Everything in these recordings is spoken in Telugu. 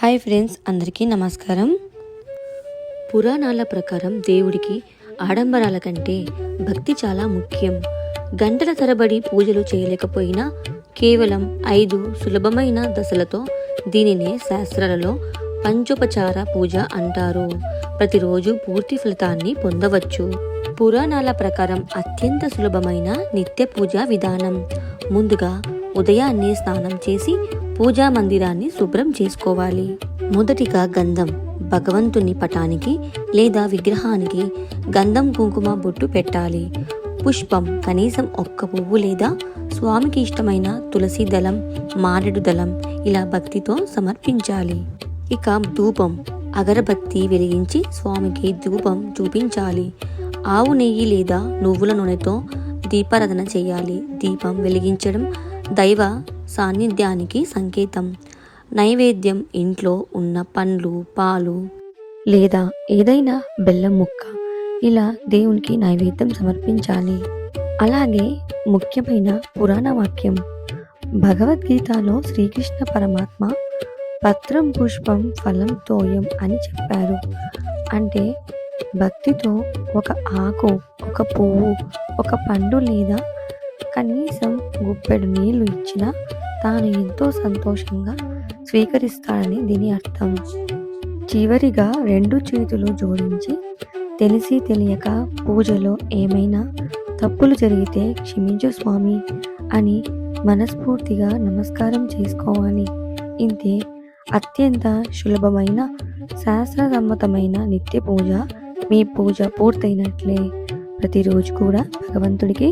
హాయ్ ఫ్రెండ్స్, అందరికీ నమస్కారం. పురాణాల ప్రకారం దేవుడికి ఆడంబరాల కంటే భక్తి చాలా ముఖ్యం. గంటల తరబడి పూజలు చేయలేకపోయినా కేవలం 5 సులభమైన దశలతో దీనినే శాస్త్రాలలో పంచోపచార పూజ అంటారు. ప్రతిరోజు పూర్తి ఫలితాన్ని పొందవచ్చు. పురాణాల ప్రకారం అత్యంత సులభమైన నిత్య పూజా విధానం. ముందుగా ఉదయాన్నే స్నానం చేసి పూజా మందిరాన్ని శుభ్రం చేసుకోవాలి. మొదటిగా గంధం. భగవంతుని పటానికి లేదా విగ్రహానికి గంధం కుంకుమ బొట్టు పెట్టాలి. పుష్పం కనీసం ఒక్క పువ్వు లేదా స్వామికి ఇష్టమైన తులసి దళం, మారేడు దళం ఇలా భక్తితో సమర్పించాలి. ఇక ధూపం. అగరబత్తి వెలిగించి స్వామికి ధూపం చూపించాలి. ఆవు నెయ్యి లేదా నువ్వుల నూనెతో దీపారాధన చేయాలి. దీపం వెలిగించడం దైవ సాన్నిధ్యానికి సంకేతం. నైవేద్యం ఇంట్లో ఉన్న పండ్లు, పాలు లేదా ఏదైనా బెల్లం ముక్క ఇలా దేవునికి నైవేద్యం సమర్పించాలి. అలాగే ముఖ్యమైన పురాణ వాక్యం. భగవద్గీతలో శ్రీకృష్ణ పరమాత్మ పత్రం పుష్పం ఫలం తోయం అని చెప్పారు. అంటే భక్తితో ఒక ఆకు, ఒక పువ్వు, ఒక పండు లేదా కనీసం గుప్పెడు నీళ్లు ఇచ్చినా తాను ఎంతో సంతోషంగా స్వీకరిస్తాడని దీని అర్థం. చివరిగా 2 చేతులు జోడించి తెలిసి తెలియక పూజలో ఏమైనా తప్పులు జరిగితే క్షమించు స్వామి అని మనస్ఫూర్తిగా నమస్కారం చేసుకోవాలి. ఇంతే. అత్యంత సులభమైన శాస్త్రసమ్మతమైన నిత్య పూజ. మీ పూజ పూర్తయినట్లే. ప్రతిరోజు కూడా భగవంతుడికి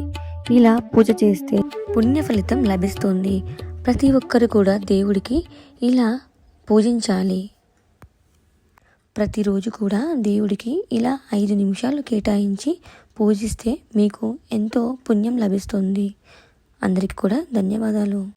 ఇలా పూజ చేస్తే పుణ్య ఫలితం లభిస్తుంది. ప్రతి ఒక్కరు కూడా దేవుడికి ఇలా పూజించాలి. ప్రతిరోజు కూడా దేవుడికి ఇలా 5 నిమిషాలు కేటాయించి పూజిస్తే మీకు ఎంతో పుణ్యం లభిస్తుంది. అందరికీ కూడా ధన్యవాదాలు.